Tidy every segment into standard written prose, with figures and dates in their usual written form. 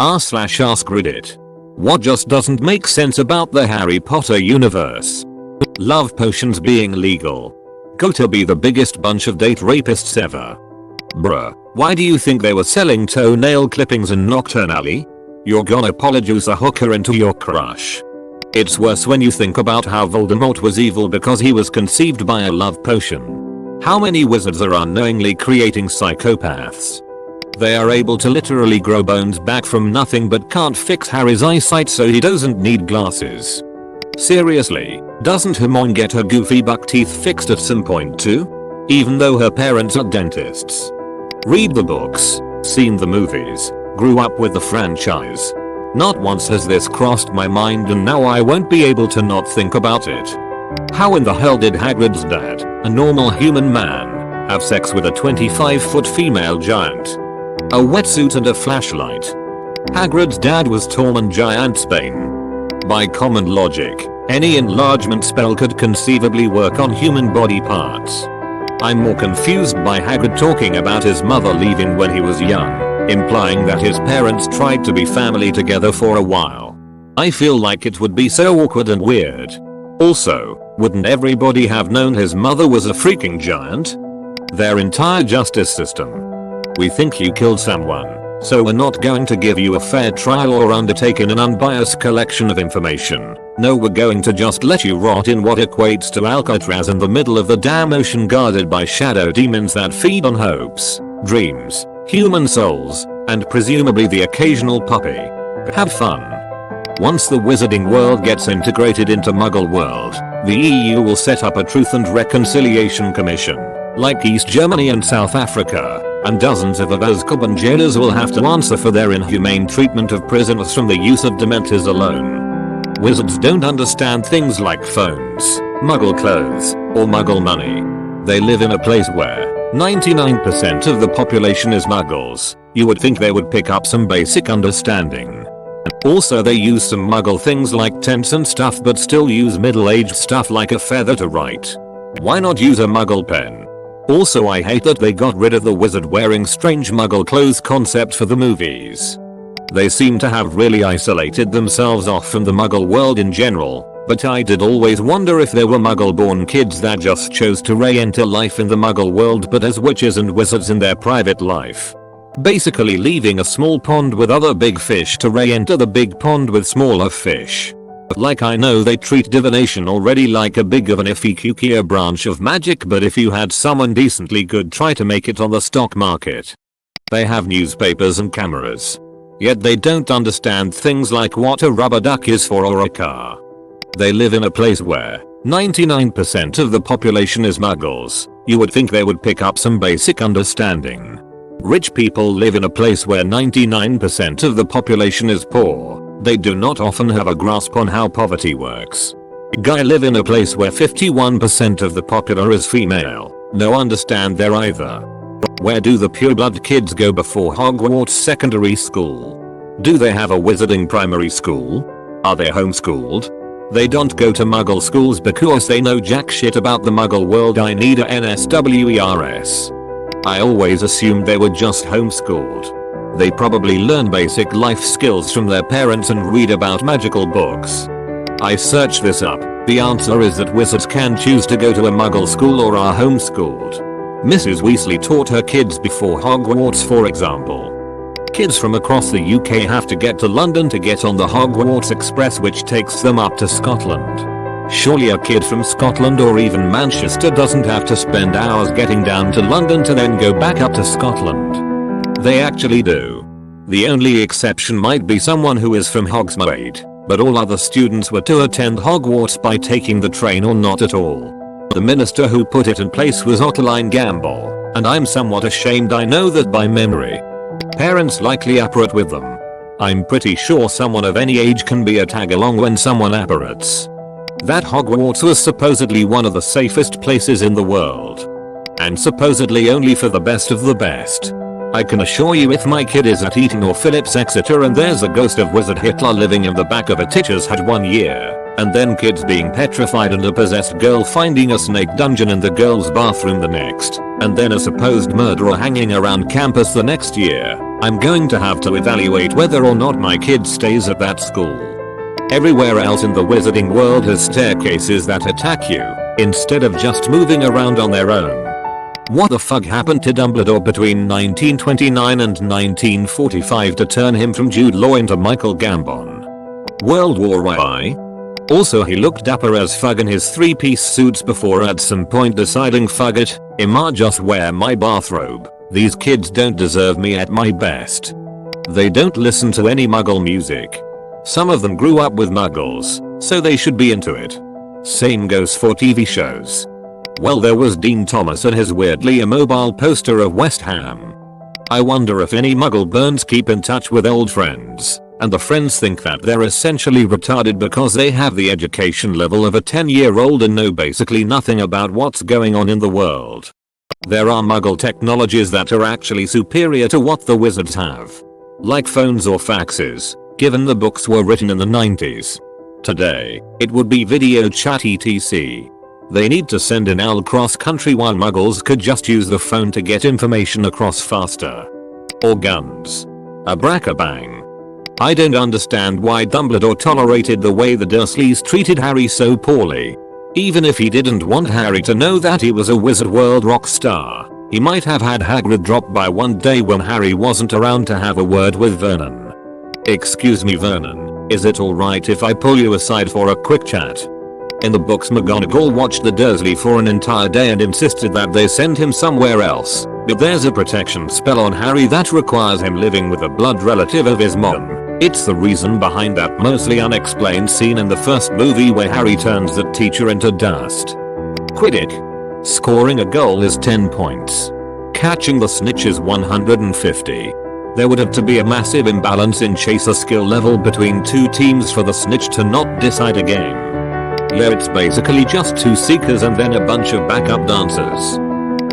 r/askreddit. What just doesn't make sense about the Harry Potter universe? Love potions being legal. Go to be the biggest bunch of date rapists ever. Bruh, why do you think they were selling toenail clippings in Nocturne Alley? You're gonna apologize a hooker into your crush. It's worse when you think about how Voldemort was evil because he was conceived by a love potion. How many wizards are unknowingly creating psychopaths? They are able to literally grow bones back from nothing but can't fix Harry's eyesight so he doesn't need glasses. Seriously, doesn't Hermione get her goofy buck teeth fixed at some point too? Even though her parents are dentists. Read the books, seen the movies, grew up with the franchise. Not once has this crossed my mind and now I won't be able to not think about it. How in the hell did Hagrid's dad, a normal human man, have sex with a 25-foot female giant? A wetsuit and a flashlight. Hagrid's dad was tall and giant-bane. By common logic, any enlargement spell could conceivably work on human body parts. I'm more confused by Hagrid talking about his mother leaving when he was young, implying that his parents tried to be family together for a while. I feel like it would be so awkward and weird. Also, wouldn't everybody have known his mother was a freaking giant? Their entire justice system. We think you killed someone, so we're not going to give you a fair trial or undertake an unbiased collection of information. No, we're going to just let you rot in what equates to Alcatraz in the middle of the damn ocean guarded by shadow demons that feed on hopes, dreams, human souls, and presumably the occasional puppy. Have fun. Once the wizarding world gets integrated into Muggle world, the EU will set up a Truth and Reconciliation Commission, like East Germany and South Africa, and dozens of Azkaban jailers will have to answer for their inhumane treatment of prisoners from the use of dementors alone. Wizards don't understand things like phones, Muggle clothes, or Muggle money. They live in a place where 99% of the population is Muggles. You would think they would pick up some basic understanding. Also they use some Muggle things like tents and stuff but still use middle-aged stuff like a feather to write. Why not use a Muggle pen? Also I hate that they got rid of the wizard wearing strange Muggle clothes concept for the movies. They seem to have really isolated themselves off from the Muggle world in general, but I did always wonder if there were Muggle-born kids that just chose to re-enter life in the Muggle world but as witches and wizards in their private life. Basically leaving a small pond with other big fish to re-enter the big pond with smaller fish. Like I know they treat divination already like a big of an iffy kookier branch of magic but if you had someone decently good try to make it on the stock market. They have newspapers and cameras. Yet they don't understand things like what a rubber duck is for or a car. They live in a place where 99% of the population is Muggles. You would think they would pick up some basic understanding. Rich people live in a place where 99% of the population is poor. They do not often have a grasp on how poverty works. Guy live in a place where 51% of the populace is female. No understand there either. Where do the pureblood kids go before Hogwarts secondary school? Do they have a wizarding primary school? Are they homeschooled? They don't go to Muggle schools because they know jack shit about the Muggle world. I need a NSWERS. I always assumed they were just homeschooled. They probably learn basic life skills from their parents and read about magical books. I searched this up. The answer is that wizards can choose to go to a Muggle school or are homeschooled. Mrs. Weasley taught her kids before Hogwarts, for example. Kids from across the UK have to get to London to get on the Hogwarts Express which takes them up to Scotland. Surely a kid from Scotland or even Manchester doesn't have to spend hours getting down to London to then go back up to Scotland. They actually do. The only exception might be someone who is from Hogsmeade, but all other students were to attend Hogwarts by taking the train or not at all. The minister who put it in place was Ottoline Gamble, and I'm somewhat ashamed I know that by memory. Parents likely apparate with them. I'm pretty sure someone of any age can be a tag-along when someone apparates. That Hogwarts was supposedly one of the safest places in the world. And supposedly only for the best of the best. I can assure you if my kid is at Eton or Phillips Exeter and there's a ghost of Wizard Hitler living in the back of a teacher's head 1 year, and then kids being petrified and a possessed girl finding a snake dungeon in the girl's bathroom the next, and then a supposed murderer hanging around campus the next year, I'm going to have to evaluate whether or not my kid stays at that school. Everywhere else in the wizarding world has staircases that attack you, instead of just moving around on their own. What the fuck happened to Dumbledore between 1929 and 1945 to turn him from Jude Law into Michael Gambon? World War I? Also, he looked dapper as fuck in his 3-piece suits before at some point deciding fuck it, I'ma just wear my bathrobe. These kids don't deserve me at my best. They don't listen to any muggle music. Some of them grew up with muggles, so they should be into it. Same goes for TV shows. Well, there was Dean Thomas and his weirdly immobile poster of West Ham. I wonder if any muggle burns keep in touch with old friends, and the friends think that they're essentially retarded because they have the education level of a 10-year-old and know basically nothing about what's going on in the world. There are muggle technologies that are actually superior to what the wizards have. Like phones or faxes, given the books were written in the 90s. Today, it would be video chat etc. They need to send an owl cross country while muggles could just use the phone to get information across faster. Or guns. Abracabang. I don't understand why Dumbledore tolerated the way the Dursleys treated Harry so poorly. Even if he didn't want Harry to know that he was a Wizard World rock star, he might have had Hagrid drop by one day when Harry wasn't around to have a word with Vernon. Excuse me Vernon, is it alright if I pull you aside for a quick chat? In the books, McGonagall watched the Dursley for an entire day and insisted that they send him somewhere else, but there's a protection spell on Harry that requires him living with a blood relative of his mom. It's the reason behind that mostly unexplained scene in the first movie where Harry turns the teacher into dust. Quidditch. Scoring a goal is 10 points. Catching the snitch is 150. There would have to be a massive imbalance in chaser skill level between two teams for the snitch to not decide a game. Yeah, it's basically just two seekers and then a bunch of backup dancers.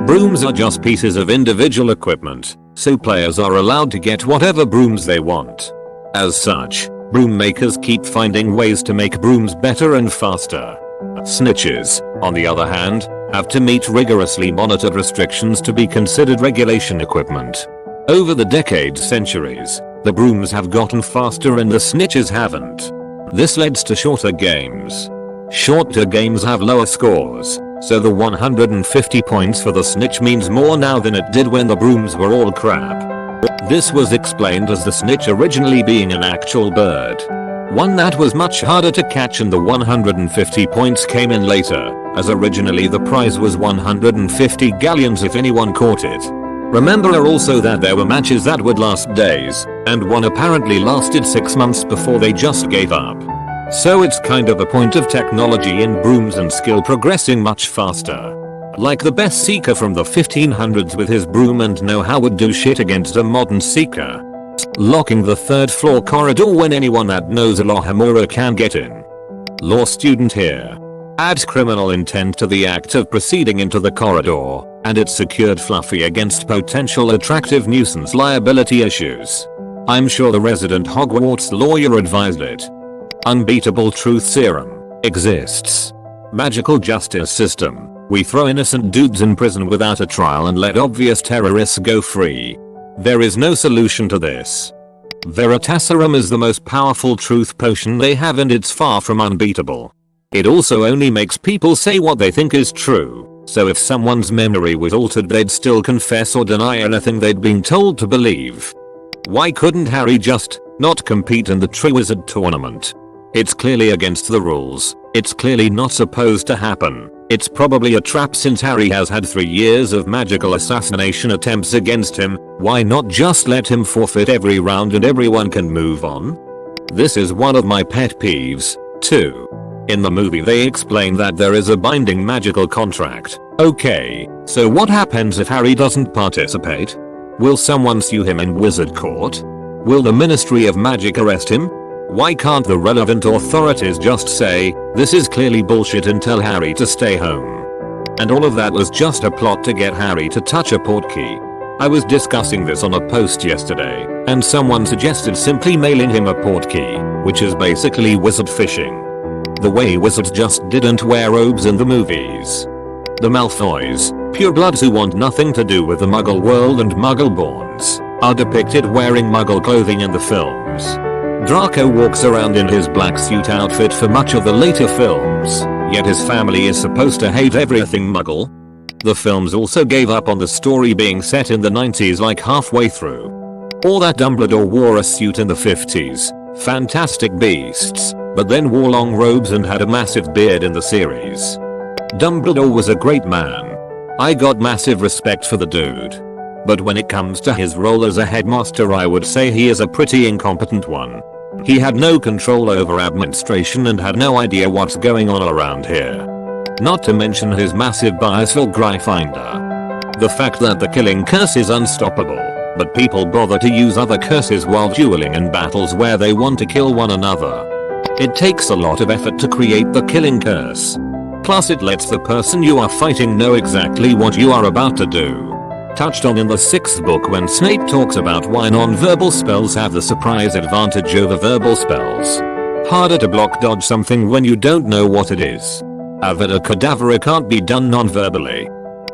Brooms are just pieces of individual equipment, so players are allowed to get whatever brooms they want. As such, broom makers keep finding ways to make brooms better and faster. Snitches, on the other hand, have to meet rigorously monitored restrictions to be considered regulation equipment. Over the decades, centuries, the brooms have gotten faster and the snitches haven't. This leads to shorter games. Shorter games have lower scores, so the 150 points for the snitch means more now than it did when the brooms were all crap. This was explained as the snitch originally being an actual bird. One that was much harder to catch, and the 150 points came in later, as originally the prize was 150 galleons if anyone caught it. Remember also that there were matches that would last days, and one apparently lasted 6 months before they just gave up. So it's kind of a point of technology in brooms and skill progressing much faster. Like the best seeker from the 1500s with his broom and know-how would do shit against a modern seeker. Locking the 3rd floor corridor when anyone that knows Alohomora can get in. Law student here. Adds criminal intent to the act of proceeding into the corridor, and it's secured Fluffy against potential attractive nuisance liability issues. I'm sure the resident Hogwarts lawyer advised it. Unbeatable truth serum exists. Magical justice system. We throw innocent dudes in prison without a trial and let obvious terrorists go free. There is no solution to this. Veritaserum is the most powerful truth potion they have, and it's far from unbeatable. It also only makes people say what they think is true, so if someone's memory was altered they'd still confess or deny anything they'd been told to believe. Why couldn't Harry just not compete in the Triwizard tournament? It's clearly against the rules. It's clearly not supposed to happen. It's probably a trap since Harry has had 3 years of magical assassination attempts against him. Why not just let him forfeit every round and everyone can move on? This is one of my pet peeves, too. In the movie they explain that there is a binding magical contract. Okay, so what happens if Harry doesn't participate? Will someone sue him in wizard court? Will the Ministry of Magic arrest him? Why can't the relevant authorities just say, this is clearly bullshit, and tell Harry to stay home? And all of that was just a plot to get Harry to touch a portkey. I was discussing this on a post yesterday, and someone suggested simply mailing him a portkey, which is basically wizard fishing. The way wizards just didn't wear robes in the movies. The Malfoys, purebloods who want nothing to do with the Muggle world and Muggleborns, are depicted wearing muggle clothing in the films. Draco walks around in his black suit outfit for much of the later films, yet his family is supposed to hate everything muggle. The films also gave up on the story being set in the 90s like halfway through. Or that Dumbledore wore a suit in the 50s, Fantastic Beasts, but then wore long robes and had a massive beard in the series. Dumbledore was a great man. I got massive respect for the dude. But when it comes to his role as a headmaster, I would say he is a pretty incompetent one. He had no control over administration and had no idea what's going on around here. Not to mention his massive bias for Gryffindor. The fact that the killing curse is unstoppable, but people bother to use other curses while dueling in battles where they want to kill one another. It takes a lot of effort to create the killing curse. Plus it lets the person you are fighting know exactly what you are about to do. Touched on in the 6th book when Snape talks about why non-verbal spells have the surprise advantage over verbal spells. Harder to block dodge something when you don't know what it is. Avada Kedavra can't be done non-verbally.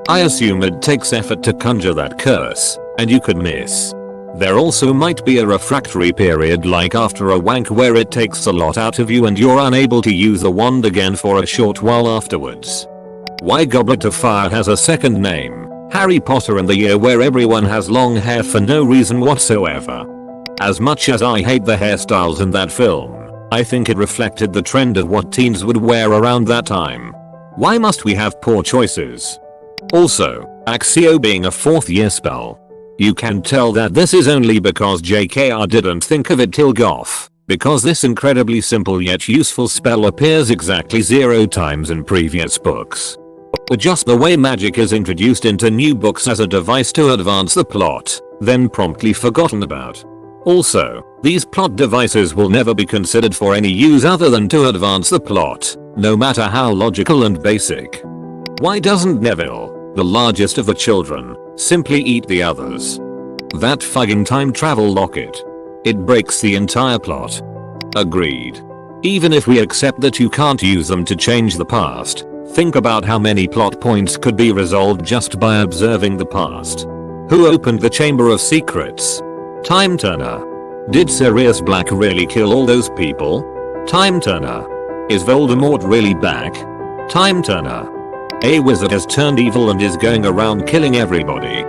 I assume it takes effort to conjure that curse, and you could miss. There also might be a refractory period like after a wank where it takes a lot out of you and you're unable to use the wand again for a short while afterwards. Why Goblet of Fire has a second name, Harry Potter and the Year where everyone has long hair for no reason whatsoever. As much as I hate the hairstyles in that film, I think it reflected the trend of what teens would wear around that time. Why must we have poor choices? Also, Accio being a 4th year spell. You can tell that this is only because JKR didn't think of it till Goff, because this incredibly simple yet useful spell appears exactly 0 times in previous books. But just the way magic is introduced into new books as a device to advance the plot, then promptly forgotten about. Also, these plot devices will never be considered for any use other than to advance the plot, no matter how logical and basic. Why doesn't Neville, the largest of the children, simply eat the others? That fucking time travel locket. It breaks the entire plot. Agreed. Even if we accept that you can't use them to change the past, think about how many plot points could be resolved just by observing the past. Who opened the Chamber of Secrets? Time Turner. Did Sirius Black really kill all those people? Time Turner. Is Voldemort really back? Time Turner. A wizard has turned evil and is going around killing everybody.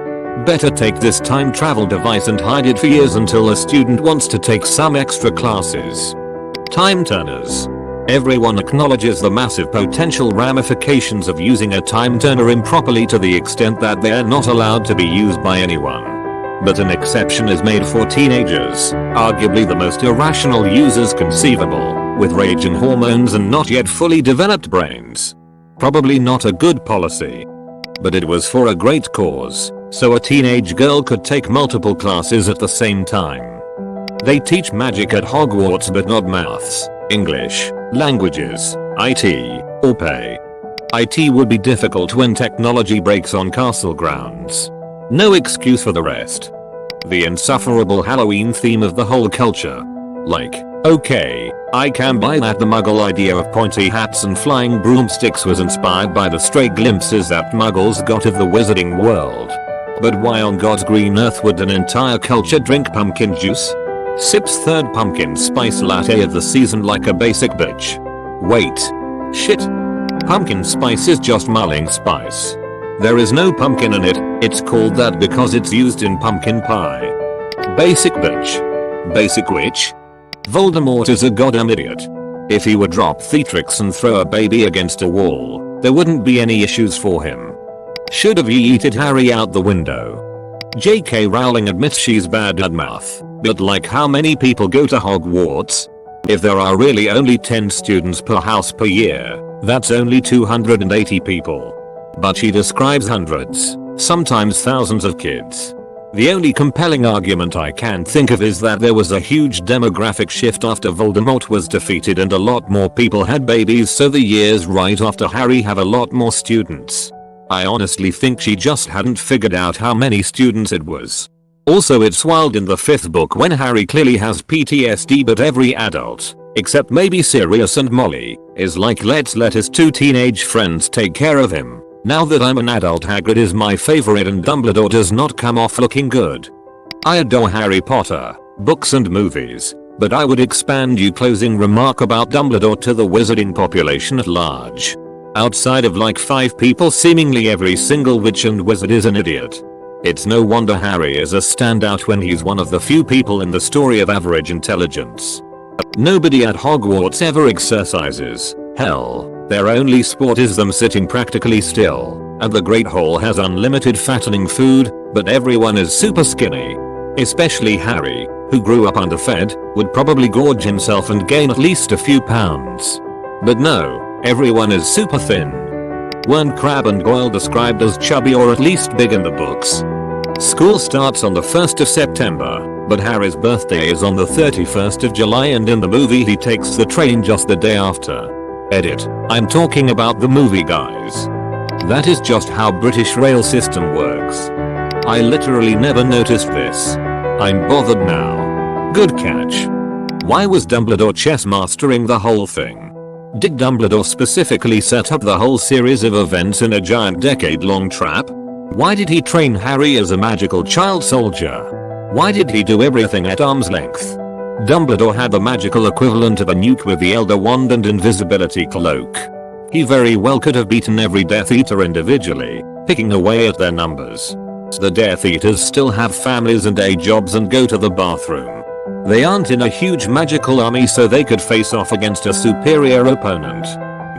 Better take this time travel device and hide it for years until a student wants to take some extra classes. Time Turners. Everyone acknowledges the massive potential ramifications of using a time turner improperly to the extent that they are not allowed to be used by anyone. But an exception is made for teenagers, arguably the most irrational users conceivable, with raging hormones and not yet fully developed brains. Probably not a good policy. But it was for a great cause, so a teenage girl could take multiple classes at the same time. They teach magic at Hogwarts but not maths, English, languages, IT, or pay. IT would be difficult when technology breaks on castle grounds. No excuse for the rest. The insufferable Halloween theme of the whole culture. Like, okay, I can buy that the Muggle idea of pointy hats and flying broomsticks was inspired by the stray glimpses that Muggles got of the wizarding world. But why on God's green earth would an entire culture drink pumpkin juice? Sips third pumpkin spice latte of the season like a basic bitch. Wait. Shit. Pumpkin spice is just mulling spice. There is no pumpkin in it, it's called that because it's used in pumpkin pie. Basic bitch. Basic witch? Voldemort is a goddamn idiot. If he would drop Theatrix and throw a baby against a wall, there wouldn't be any issues for him. Should have yeeted Harry out the window. J.K. Rowling admits she's bad at math, but like how many people go to Hogwarts? If there are really only 10 students per house per year, that's only 280 people. But she describes hundreds, sometimes thousands of kids. The only compelling argument I can think of is that there was a huge demographic shift after Voldemort was defeated and a lot more people had babies, so the years right after Harry have a lot more students. I honestly think she just hadn't figured out how many students it was. Also, it's wild in the 5th book when Harry clearly has PTSD, but every adult, except maybe Sirius and Molly, is like, let's let his 2 teenage friends take care of him. Now that I'm an adult, Hagrid is my favorite and Dumbledore does not come off looking good. I adore Harry Potter, books and movies, but I would expand your closing remark about Dumbledore to the wizarding population at large. Outside of like 5 people, seemingly every single witch and wizard is an idiot. It's no wonder Harry is a standout when he's one of the few people in the story of average intelligence. Nobody at Hogwarts ever exercises. Hell, their only sport is them sitting practically still, and the Great Hall has unlimited fattening food, but everyone is super skinny. Especially Harry, who grew up underfed, would probably gorge himself and gain at least a few pounds. But no, everyone is super thin. Weren't Crabbe and Goyle described as chubby or at least big in the books? School starts on the 1st of September, but Harry's birthday is on the 31st of July, and in the movie he takes the train just the day after. Edit. I'm talking about the movie, guys. That is just how British rail system works. I literally never noticed this. I'm bothered now. Good catch. Why was Dumbledore chess mastering the whole thing? Did Dumbledore specifically set up the whole series of events in a giant decade-long trap? Why did he train Harry as a magical child soldier? Why did he do everything at arm's length? Dumbledore had the magical equivalent of a nuke with the Elder Wand and invisibility cloak. He very well could have beaten every Death Eater individually, picking away at their numbers. The Death Eaters still have families and day jobs and go to the bathroom. They aren't in a huge magical army, so they could face off against a superior opponent.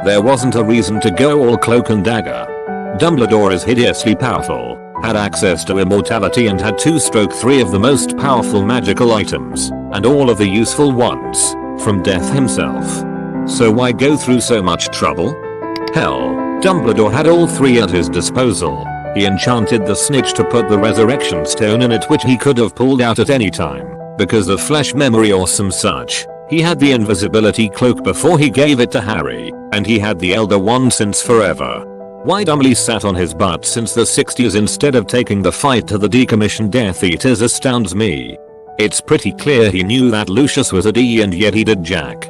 There wasn't a reason to go all cloak and dagger. Dumbledore is hideously powerful, had access to immortality, and had 2/3 of the most powerful magical items, and all of the useful ones, from Death himself. So why go through so much trouble? Hell, Dumbledore had all 3 at his disposal. He enchanted the snitch to put the resurrection stone in it, which he could have pulled out at any time, because of flesh memory or some such. He had the invisibility cloak before he gave it to Harry, and he had the Elder Wand since forever. Why dumbly sat on his butt since the 60s instead of taking the fight to the decommissioned Death Eaters astounds me. It's pretty clear he knew that Lucius was a D, and yet he did jack.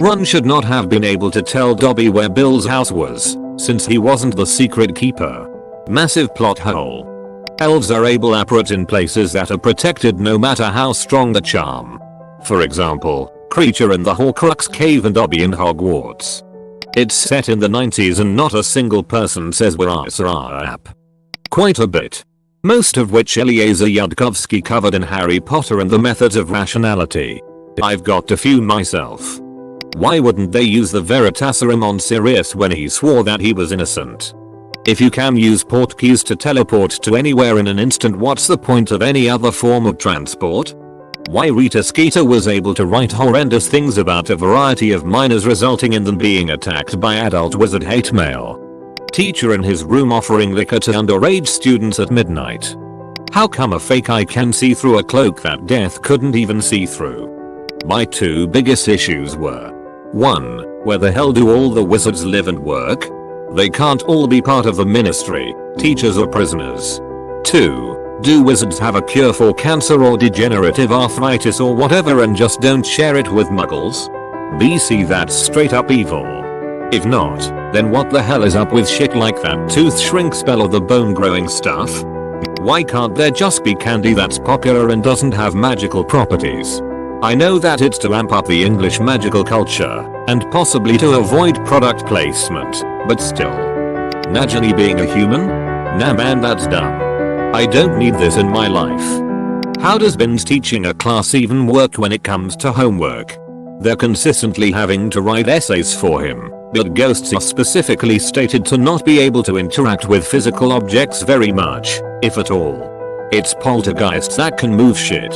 Ron should not have been able to tell Dobby where Bill's house was, since he wasn't the secret keeper. Massive plot hole. Elves are able to operate in places that are protected no matter how strong the charm. For example, Creature in the Horcrux Cave and Dobby in Hogwarts. It's set in the 90s and not a single person says "Wah-sah-ap." Quite a bit. Most of which Eliezer Yudkowsky covered in Harry Potter and the Methods of Rationality. I've got to fume myself. Why wouldn't they use the Veritaserum on Sirius when he swore that he was innocent? If you can use portkeys to teleport to anywhere in an instant, what's the point of any other form of transport? Why Rita Skeeter was able to write horrendous things about a variety of minors, resulting in them being attacked by adult wizard hate mail. Teacher in his room offering liquor to underage students at midnight. How come a fake eye can see through a cloak that Death couldn't even see through? My 2 biggest issues were: 1. Where the hell do all the wizards live and work? They can't all be part of the ministry, teachers or prisoners. 2. Do wizards have a cure for cancer or degenerative arthritis or whatever and just don't share it with muggles? BC, that's straight up evil. If not, then what the hell is up with shit like that tooth shrink spell or the bone growing stuff? Why can't there just be candy that's popular and doesn't have magical properties? I know that it's to amp up the English magical culture, and possibly to avoid product placement, but still. Najani being a human? Nah man, that's dumb. I don't need this in my life. How does Binns teaching a class even work when it comes to homework? They're consistently having to write essays for him, but ghosts are specifically stated to not be able to interact with physical objects very much, if at all. It's poltergeists that can move shit.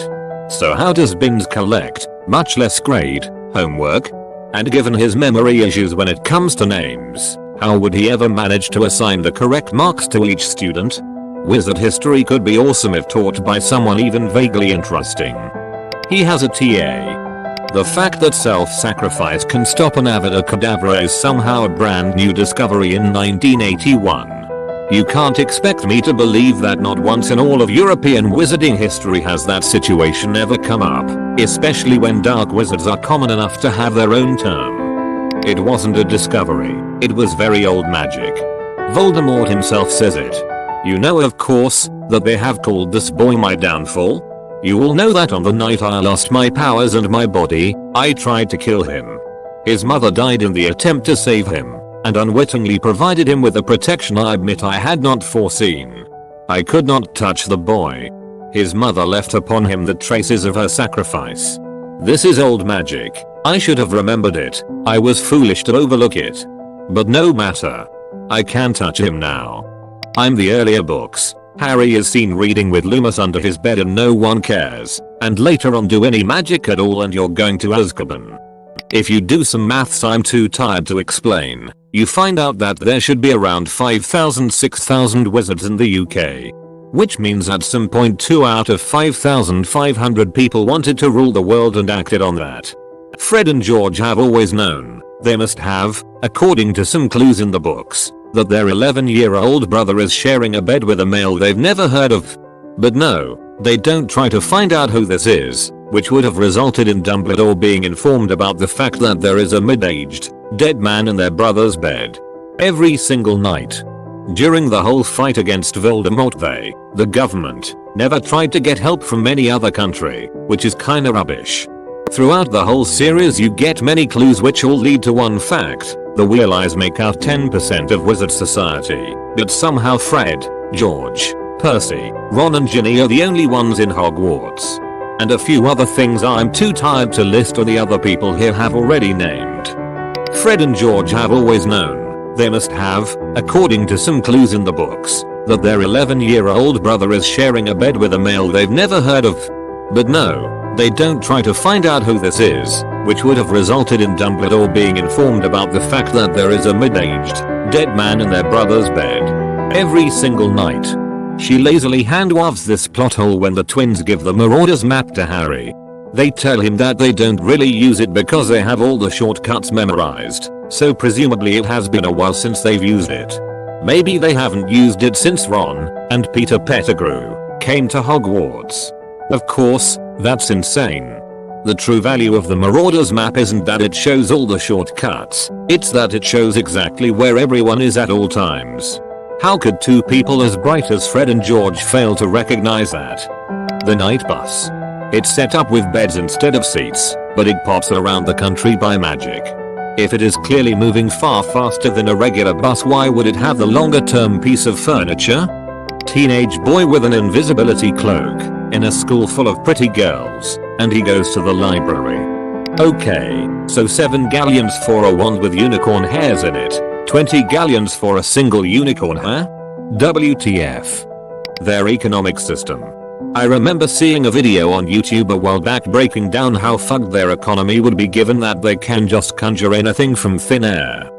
So how does Binns collect, much less grade, homework? And given his memory issues when it comes to names, how would he ever manage to assign the correct marks to each student? Wizard history could be awesome if taught by someone even vaguely interesting. He has a TA. The fact that self-sacrifice can stop an Avada Kedavra is somehow a brand new discovery in 1981. You can't expect me to believe that not once in all of European wizarding history has that situation ever come up, especially when dark wizards are common enough to have their own term. It wasn't a discovery, it was very old magic. Voldemort himself says it. You know, of course, that they have called this boy my downfall? You all know that on the night I lost my powers and my body, I tried to kill him. His mother died in the attempt to save him, and unwittingly provided him with the protection I admit I had not foreseen. I could not touch the boy. His mother left upon him the traces of her sacrifice. This is old magic. I should have remembered it. I was foolish to overlook it. But no matter. I can touch him now. I'm the earlier books. Harry is seen reading with Loomis under his bed and no one cares, and later on do any magic at all and you're going to Azkaban. If you do some maths I'm too tired to explain, you find out that there should be around 5,000-6,000 wizards in the UK. Which means at some point 2 out of 5,500 people wanted to rule the world and acted on that. Fred and George have always known, they must have, according to some clues in the books, that their 11-year-old brother is sharing a bed with a male they've never heard of. But no, they don't try to find out who this is, which would have resulted in Dumbledore being informed about the fact that there is a mid-aged, dead man in their brother's bed. Every single night. During the whole fight against Voldemort they, the government, never tried to get help from any other country, which is kinda rubbish. Throughout the whole series you get many clues which all lead to one fact. The Weasleys make out 10% of Wizard Society, but somehow Fred, George, Percy, Ron and Ginny are the only ones in Hogwarts. And a few other things I'm too tired to list or the other people here have already named. Fred and George have always known, they must have, according to some clues in the books, that their 11-year-old brother is sharing a bed with a male they've never heard of. But no, they don't try to find out who this is, which would have resulted in Dumbledore being informed about the fact that there is a mid-aged, dead man in their brother's bed. Every single night. She lazily hand-wavs this plot hole when the twins give the Marauders map to Harry. They tell him that they don't really use it because they have all the shortcuts memorized, so presumably it has been a while since they've used it. Maybe they haven't used it since Ron and Peter Pettigrew came to Hogwarts. Of course, that's insane. The true value of the Marauders map isn't that it shows all the shortcuts, it's that it shows exactly where everyone is at all times. How could two people as bright as Fred and George fail to recognize that? The night bus. It's set up with beds instead of seats, but it pops around the country by magic. If it is clearly moving far faster than a regular bus, why would it have the longer term piece of furniture? Teenage boy with an invisibility cloak, in a school full of pretty girls, and he goes to the library. Okay, so 7 galleons for a wand with unicorn hairs in it, 20 galleons for a single unicorn hair? WTF. Their economic system. I remember seeing a video on YouTube a while back breaking down how fucked their economy would be given that they can just conjure anything from thin air.